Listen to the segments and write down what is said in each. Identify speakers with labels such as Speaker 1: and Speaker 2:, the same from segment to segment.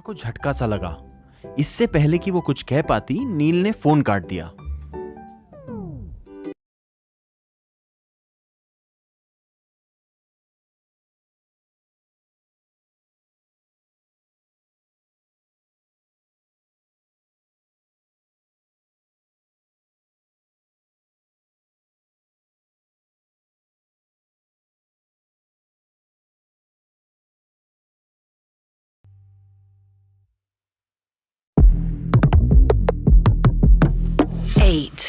Speaker 1: को झटका सा लगा। इससे पहले कि वो कुछ कह पाती, नील ने फोन काट दिया।
Speaker 2: Eight.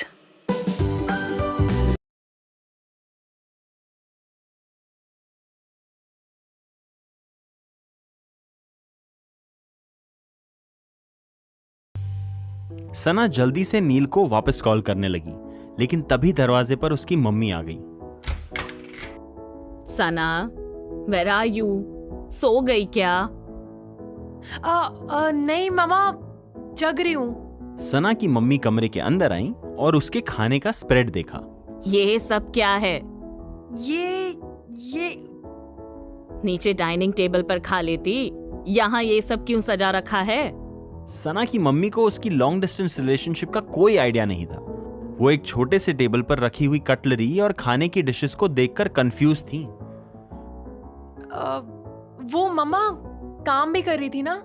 Speaker 1: सना जल्दी से नील को वापस कॉल करने लगी, लेकिन तभी दरवाजे पर उसकी मम्मी आ गई।
Speaker 3: सना, वेयर आर यू? सो गई क्या?
Speaker 4: नहीं मामा, जग रही हूँ।
Speaker 1: सना की मम्मी कमरे के अंदर आई और उसके खाने का स्प्रेड देखा।
Speaker 3: ये सब क्या है?
Speaker 4: ये
Speaker 3: नीचे डाइनिंग टेबल पर खा लेती, यहाँ ये सब क्यों सजा रखा है?
Speaker 1: सना की मम्मी को उसकी लॉन्ग डिस्टेंस रिलेशनशिप का कोई आइडिया नहीं था। वो एक छोटे से टेबल पर रखी हुई कटलरी और खाने की डिशेस को देखकर कंफ्यूज थी।
Speaker 4: वो मम्मा काम भी कर रही थी ना,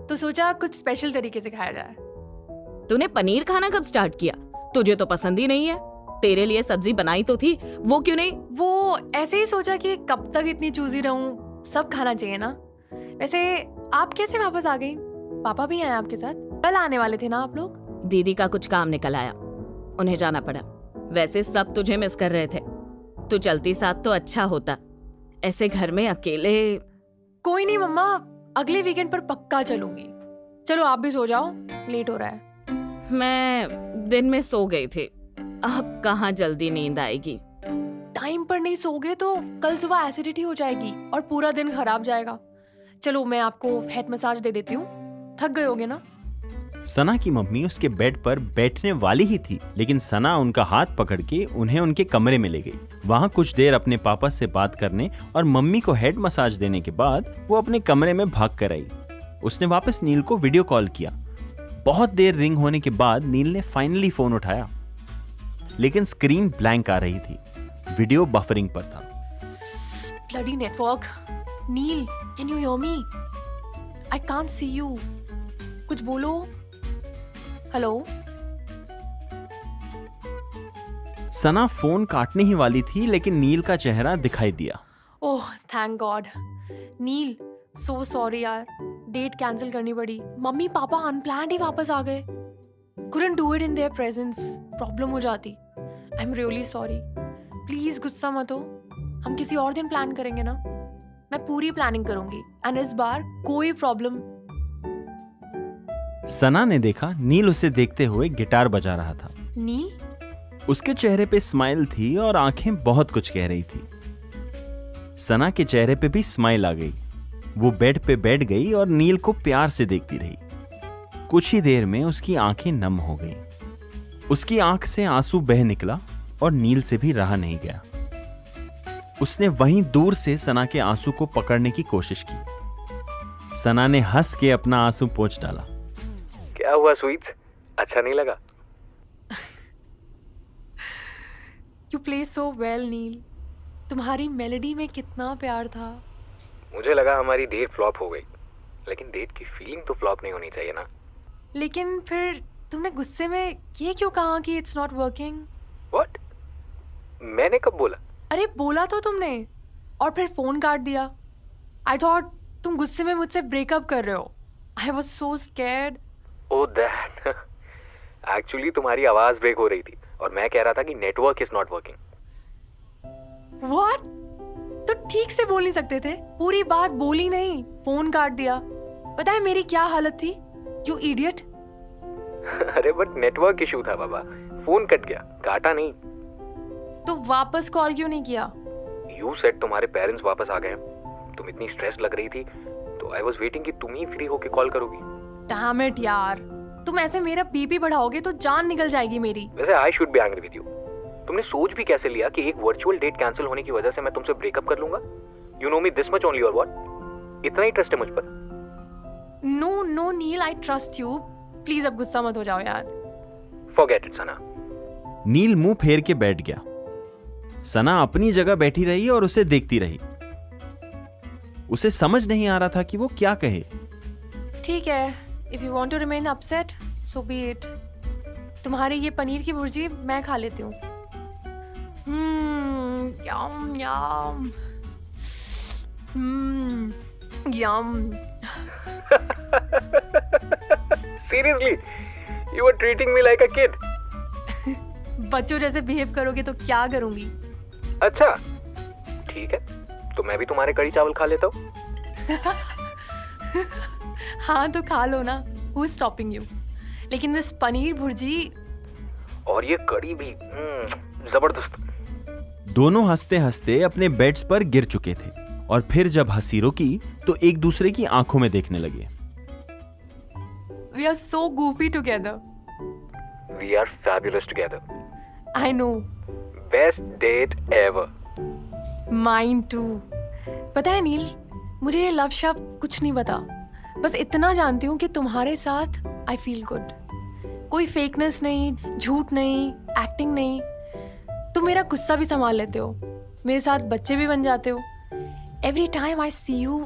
Speaker 4: तो सोचा कुछ स्पेशल तरीके से खाया जाए।
Speaker 3: तूने पनीर खाना कब स्टार्ट किया? तुझे तो पसंद ही नहीं है। तेरे लिए सब्जी बनाई तो थी, वो क्यों नहीं?
Speaker 4: वो ऐसे ही सोचा कि कब तक इतनी चूजी रहूं, सब खाना चाहिए ना। वैसे आप कैसे वापस आ गई? पापा भी आए आपके साथ? कल आने वाले थे ना आप लोग?
Speaker 3: दीदी का कुछ काम निकल आया, उन्हें जाना पड़ा। वैसे सब तुझे मिस कर रहे थे। तू चलती साथ तो अच्छा होता, ऐसे घर में अकेले।
Speaker 4: कोई नहीं मम्मा, अगले वीकेंड पर पक्का चलूंगी। चलो आप भी सो जाओ, लेट हो रहा है।
Speaker 3: मैं दिन में सो गई थी, अब कहाँ जल्दी नींद आएगी।
Speaker 4: टाइम पर नहीं सोगे तो कल सुबह एसिडिटी हो जाएगी और पूरा दिन खराब जाएगा। चलो मैं आपको हेड मसाज दे देती हूँ, थक गए होगे ना।
Speaker 1: सना की मम्मी उसके बेड पर बैठने वाली ही थी, लेकिन सना उनका हाथ पकड़ के उन्हें उनके कमरे में ले गई। वहां कुछ देर अपने पापा से बात करने और मम्मी को हेड मसाज देने के बाद वो अपने कमरे में भाग कर आई। उसने वापस नील को वीडियो कॉल किया। बहुत देर रिंग होने के बाद नील ने फाइनली फोन उठाया, लेकिन स्क्रीन ब्लैंक आ रही थी। वीडियो बफरिंग पर था।
Speaker 4: Bloody network. Neel, can you hear me? I can't see you. कुछ बोलो। हेलो।
Speaker 1: सना फोन काटने ही वाली थी, लेकिन नील का चेहरा दिखाई दिया।
Speaker 4: Oh thank God. Neel, so sorry यार, डेट कैंसिल करनी पड़ी। मम्मी पापा अनप्लान्ड ही वापस आ गए। couldn't do it in their presence, problem हो जाती। I am really sorry. Please गुस्सा मत हो, हम किसी और दिन प्लान करेंगे ना। मैं पूरी प्लानिंग करूंगी एंड इस बार कोई प्रॉब्लम।
Speaker 1: सना ने देखा नील उसे देखते हुए गिटार बजा रहा था।
Speaker 4: नील?
Speaker 1: उसके चेहरे पे स्माइल थी और आंखें बहुत कुछ कह रही थी। सना के चेहरे पे भी स्माइल आ गई। वो बेड पे बैठ गई और नील को प्यार से देखती रही। कुछ ही देर में उसकी आंखें नम हो गईं। उसकी आंख से आंसू बह निकला और नील से भी रहा नहीं गया। उसने वहीं दूर से सना के आंसू को पकड़ने की कोशिश की। सना ने हंस के अपना आंसू पोंछ डाला।
Speaker 5: क्या हुआ स्वीट्स, अच्छा नहीं लगा?
Speaker 4: यू प्ले सो वेल नील। तुम्हारी मेलोडी में कितना प्यार था।
Speaker 5: मुझे लगा हमारी डेट फ्लॉप हो गई, लेकिन डेट की फीलिंग तो फ्लॉप नहीं होनी चाहिए ना।
Speaker 4: लेकिन फिर तुमने गुस्से में ये क्यों कहा कि इट्स नॉट वर्किंग?
Speaker 5: व्हाट? मैंने कब बोला?
Speaker 4: अरे बोला तो तुमने और फिर फोन काट दिया। आई थॉट तुम गुस्से में मुझसे ब्रेकअप कर रहे हो। I was so scared.
Speaker 5: Oh that. Actually तुम्हारी आवाज ब्रेक हो रही थी और मैं कह रहा था कि network is not working.
Speaker 4: What? तो ठीक से बोल नहीं सकते थे? पूरी बात बोली नहीं, फोन काट दिया। पता है मेरी क्या हालत थी? You idiot.
Speaker 5: अरे बट नेटवर्क इशू था बाबा, फोन कट गया, काटा नहीं।
Speaker 4: तो वापस कॉल क्यों नहीं किया?
Speaker 5: यू सेड तुम्हारे पेरेंट्स वापस आ गए। तुम इतनी स्ट्रेस लग रही थी तो आई वाज वेटिंग कि तुम ही फ्री होके कॉल करोगी।
Speaker 4: डैम इट यार, तुम ऐसे मेरा बीपी बढ़ाओगे तो जान निकल जाएगी मेरी।
Speaker 5: वैसे I should be angry with you. तुमने सोच भी कैसे लिया कि एक वर्चुअल डेट कैंसिल होने की वजह से मैं तुमसे ब्रेकअप कर लूंगा? You know me this much only और व्हाट? इतना ही ट्रस्ट है मुझ पर?
Speaker 4: No Neel, I trust you. Please अब गुस्सा मत हो जाओ यार.
Speaker 5: फॉरगेट इट सना.
Speaker 1: नील मुंह फेर के बैठ गया. सना अपनी जगह बैठी रही और उसे देखती रही. उसे समझ नहीं आ रहा था कि वो क्या कहे.
Speaker 4: ठीक है, if you want to remain upset so be it. तुम्हारी ये पनीर की भुर्जी मैं खा लेती हूँ. यम यम यम.
Speaker 5: Seriously, you are treating me like a kid.
Speaker 4: बच्चों जैसे बिहेव करोगे तो क्या करूंगी.
Speaker 5: अच्छा, ठीक है, तो मैं भी तुम्हारे कढ़ी चावल खा लेता हूँ.
Speaker 4: हाँ तो खा लो ना. Who is stopping you? लेकिन this पनीर भुर्जी
Speaker 5: और ये कढ़ी भी जबरदस्त.
Speaker 1: दोनों हंसते हंसते अपने बेड्स पर गिर चुके थे और फिर जब हंसी रुकी तो एक दूसरे की आंखों में देखने लगे.
Speaker 4: we are so goofy together.
Speaker 5: We are fabulous together.
Speaker 4: I know.
Speaker 5: Best date ever.
Speaker 4: Mine too. पता है नील, मुझे ये लव शब्द कुछ नहीं पता. बस इतना जानती हूँ कि तुम्हारे साथ I feel good. कोई फेकनेस नहीं, झूठ नहीं, एक्टिंग नहीं. तुम मेरा गुस्सा भी संभाल लेते हो, मेरे साथ बच्चे भी बन जाते हो. Every time I see you,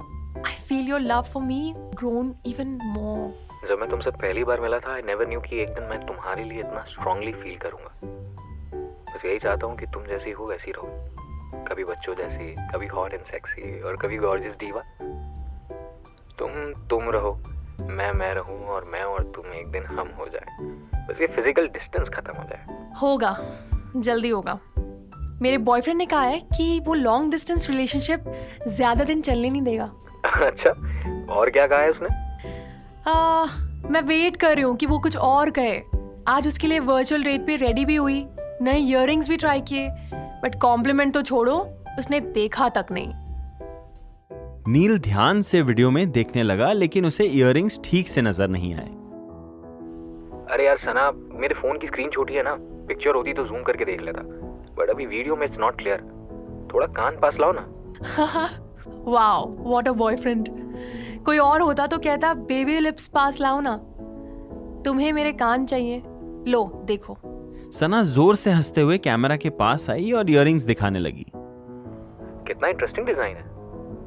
Speaker 4: I feel your love for me grown even more.
Speaker 5: जब मैं तुमसे पहली बार मिला था, I never knew कि एक दिन मैं तुम्हारे लिए इतना strongly feel करूंगा. बस यही चाहता हूँ कि तुम जैसी हो वैसी रहो. कभी बच्चों जैसी, कभी hot and sexy और कभी gorgeous diva. तुम रहो, मैं रहूं और मैं और तुम एक दिन हम हो जाए. बस ये फिजिकल डिस्टेंस खत्म हो जाए.
Speaker 4: होगा, जल्दी होगा. मेरे बॉयफ्रेंड ने कहा है कि वो लॉन्ग डिस्टेंस रिलेशनशिप ज्यादा दिन चलने नहीं देगा.
Speaker 5: अच्छा, और क्या कहा है उसने?
Speaker 4: मैं वेट कर रही हूँ कि वो कुछ और कहे. आज उसके लिए वर्चुअल डेट पे रेडी भी हुई, नए इयररिंग्स भी ट्राई किए, बट कॉम्प्लीमेंट तो छोड़ो, उसने देखा तक नहीं.
Speaker 1: नील ध्यान से वीडियो में देखने लगा लेकिन उसे इयररिंग्स ठीक से नजर नहीं आए.
Speaker 5: अरे यार सना, मेरे फोन की स्क्रीन छोटी है ना, पिक्चर होती तो जूम करके देख लेता, बट अभी वीडियो में इट्स नॉट क्लियर. थोड़ा कान पास लाओ ना.
Speaker 4: Wow, what a boyfriend. कोई और होता तो कहता बेबी लिप्स पास लाओ ना. तुम्हें मेरे कान चाहिए, लो देखो.
Speaker 1: सना जोर से हंसते हुए कैमरा के पास आई और इयररिंग्स दिखाने लगी.
Speaker 5: कितना इंटरेस्टिंग डिजाइन है.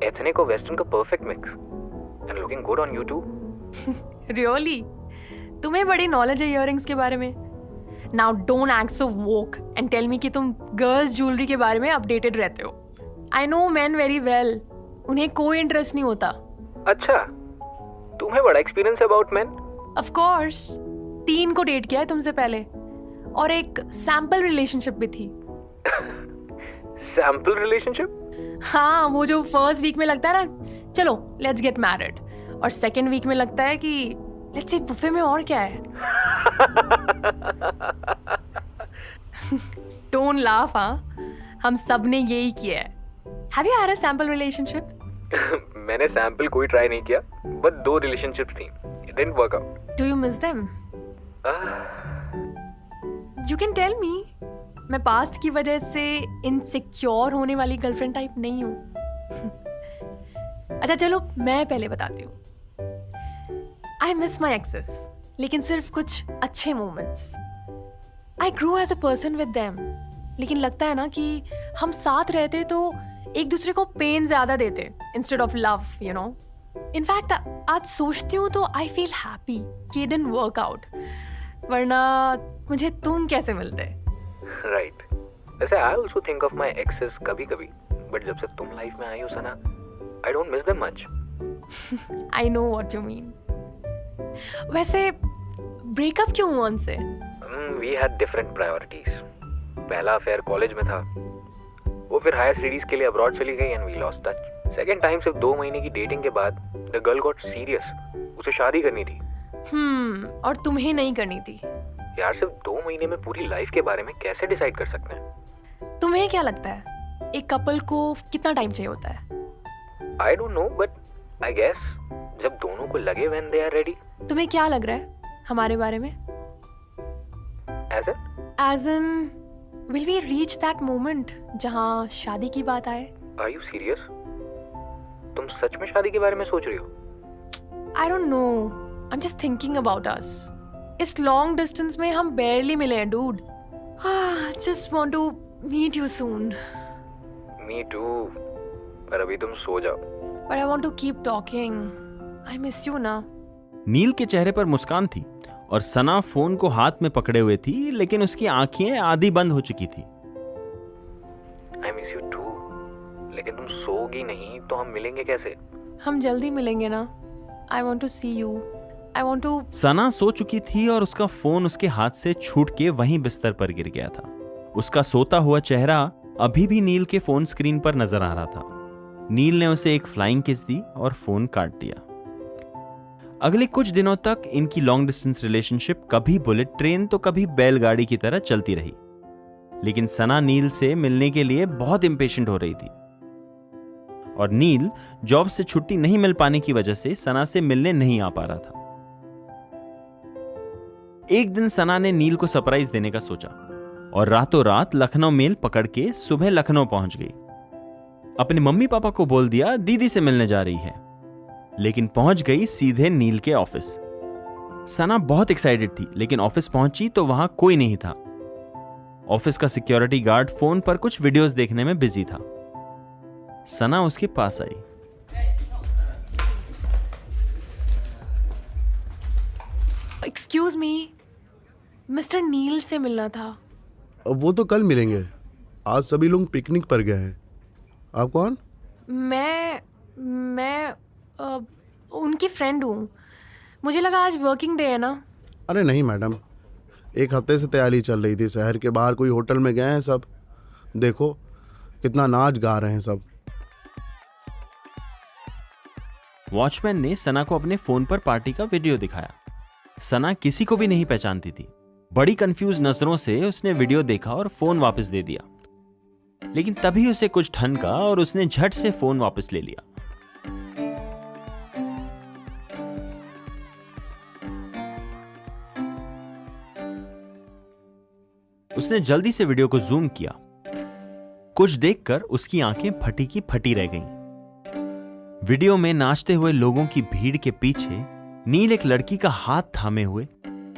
Speaker 5: एथनिक और वेस्टर्न का perfect mix and looking good on you too.
Speaker 4: Really? तुम्हें बड़ी नॉलेज है इयररिंग्स के बारे में. Now don't act so woke and tell me कि तुम गर्ल्स ज्वेलरी के बारे में अपडेटेड रहते हो. I know man very well, उन्हें कोई इंटरेस्ट नहीं होता.
Speaker 5: अच्छा, तुम्हें बड़ा एक्सपीरियंस है अबाउट मैन.
Speaker 4: ऑफ कोर्स, 3 को डेट किया है तुमसे पहले और एक सैंपल रिलेशनशिप भी थी.
Speaker 5: Sample relationship?
Speaker 4: हाँ, वो जो फर्स्ट वीक में लगता है ना चलो लेट्स गेट मैरिड, और सेकंड वीक में लगता है कि लेट्स सी बुफे में और क्या है. Don't laugh. हाँ, हम सब ने यही किया है. Have you had a sample relationship?
Speaker 5: मैंने सैंपल कोई ट्राई नहीं किया, बट 2 रिलेशनशिप्स थी. It didn't work out.
Speaker 4: Do you miss them? You can tell me. मैं पास्ट की वजह से इनसिक्योर होने वाली गर्लफ्रेंड टाइप नहीं हूँ. अच्छा चलो मैं पहले बताती हूँ. आई मिस माई एक्सेस, लेकिन सिर्फ कुछ अच्छे moments. I grow as a person with them, लेकिन लगता है ना कि हम साथ रहते तो एक दूसरे को पेन ज्यादा देते instead of love, you know. In fact आज सोचती हूँ तो आई फील हैप्पी कि इट डिडंट वर्क आउट, वरना मुझे तुम कैसे मिलते.
Speaker 5: राइट. वैसे I also think of my exes कभी कभी, बट जब से तुम लाइफ में आई हो Sana, I don't miss them much.
Speaker 4: I know what you mean. वैसे ब्रेकअप क्यों हुआ उनसे?
Speaker 5: We had different priorities. पहला अफेयर कॉलेज में था, वो फिर हायर स्टडीज के लिए अब्रॉड चली गई and we lost touch. Second time सिर्फ 2 महीने की डेटिंग के बाद द गर्ल गॉट सीरियस. उसे शादी करनी थी.
Speaker 4: और तुम्हें नहीं करनी थी.
Speaker 5: यार सिर्फ 2 महीने में पूरी लाइफ के बारे में कैसे डिसाइड कर सकते हैं?
Speaker 4: तुम्हें क्या लगता है एक कपल को कितना टाइम चाहिए होता है?
Speaker 5: I don't know, but I guess जब दोनों को लगे व्हेन दे आर रेडी.
Speaker 4: तुम्हें क्या लग रहा है हमारे बारे में? As in, will we reach that moment जहाँ शादी की बात आए?
Speaker 5: Are you serious? तुम सच में शादी के बारे में सोच रही हो?
Speaker 4: I don't know. I'm just thinking about us. इस long distance में हम barely मिले हैं, dude. Just want to meet you soon.
Speaker 5: Me too. पर अभी तुम सो जाओ.
Speaker 4: But I want to keep talking. I miss you ना.
Speaker 1: नील के चेहरे पर मुस्कान थी और सना फोन को हाथ में पकड़े हुए थी, लेकिन उसकी आंखें आधी बंद हो चुकी थी।
Speaker 5: I miss you too. लेकिन तुम सोगी नहीं तो हम मिलेंगे कैसे?
Speaker 4: हम जल्दी मिलेंगे ना. I want to see you. I want to.
Speaker 1: सना सो चुकी थी और उसका फोन उसके हाथ से छूट के वहीं बिस्तर पर गिर गया था। उसका सोता हुआ चेहरा अभी भी नील के फोन स्क्रीन पर नजर आ रहा था। नील ने उसे एक फ्लाइंग किस दी और फोन काट दिया। अगले कुछ दिनों तक इनकी लॉन्ग डिस्टेंस रिलेशनशिप कभी बुलेट ट्रेन तो कभी बैलगाड़ी की तरह चलती रही, लेकिन सना नील से मिलने के लिए बहुत इंपेशेंट हो रही थी और नील जॉब से छुट्टी नहीं मिल पाने की वजह से सना से मिलने नहीं आ पा रहा था। एक दिन सना ने नील को सरप्राइज देने का सोचा और रातों रात लखनऊ मेल पकड़ के सुबह लखनऊ पहुंच गई। अपने मम्मी पापा को बोल दिया दीदी से मिलने जा रही है, लेकिन पहुंच गई सीधे नील के ऑफिस। सना बहुत एक्साइटेड थी, लेकिन ऑफिस पहुंची तो वहां कोई नहीं था। ऑफिस का सिक्योरिटी गार्ड फोन पर कुछ वीडियोस देखने में बिजी था। सना उसके पास आई।
Speaker 4: Excuse me. मिस्टर नील से मिलना था.
Speaker 2: अब वो तो कल मिलेंगे, आज सभी लोग पिकनिक पर गए हैं। आप कौन?
Speaker 4: मैं उनकी फ्रेंड हूँ. मुझे लगा आज वर्किंग डे है ना.
Speaker 2: अरे नहीं मैडम, एक हफ्ते से तैयारी चल रही थी। शहर के बाहर कोई होटल में गए हैं सब। देखो कितना नाच गा रहे हैं सब।
Speaker 1: वॉचमैन ने सना को अपने फोन पर पार्टी का वीडियो दिखाया। सना किसी को भी नहीं पहचानती थी। बड़ी कंफ्यूज नजरों से उसने वीडियो देखा और फोन वापस दे दिया, लेकिन तभी उसे कुछ ठनका और उसने झट से फोन वापस ले लिया। उसने जल्दी से वीडियो को जूम किया। कुछ देखकर उसकी आंखें फटी की फटी रह गईं। वीडियो में नाचते हुए लोगों की भीड़ के पीछे नील एक लड़की का हाथ थामे हुए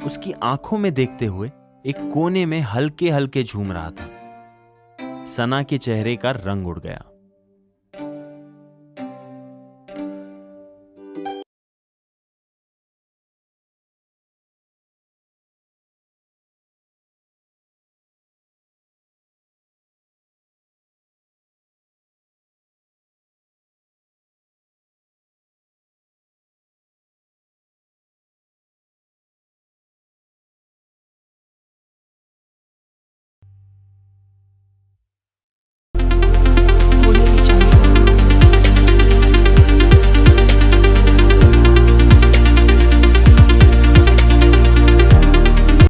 Speaker 1: उसकी आंखों में देखते हुए एक कोने में हल्के हल्के झूम रहा था। सना के चेहरे का रंग उड़ गया।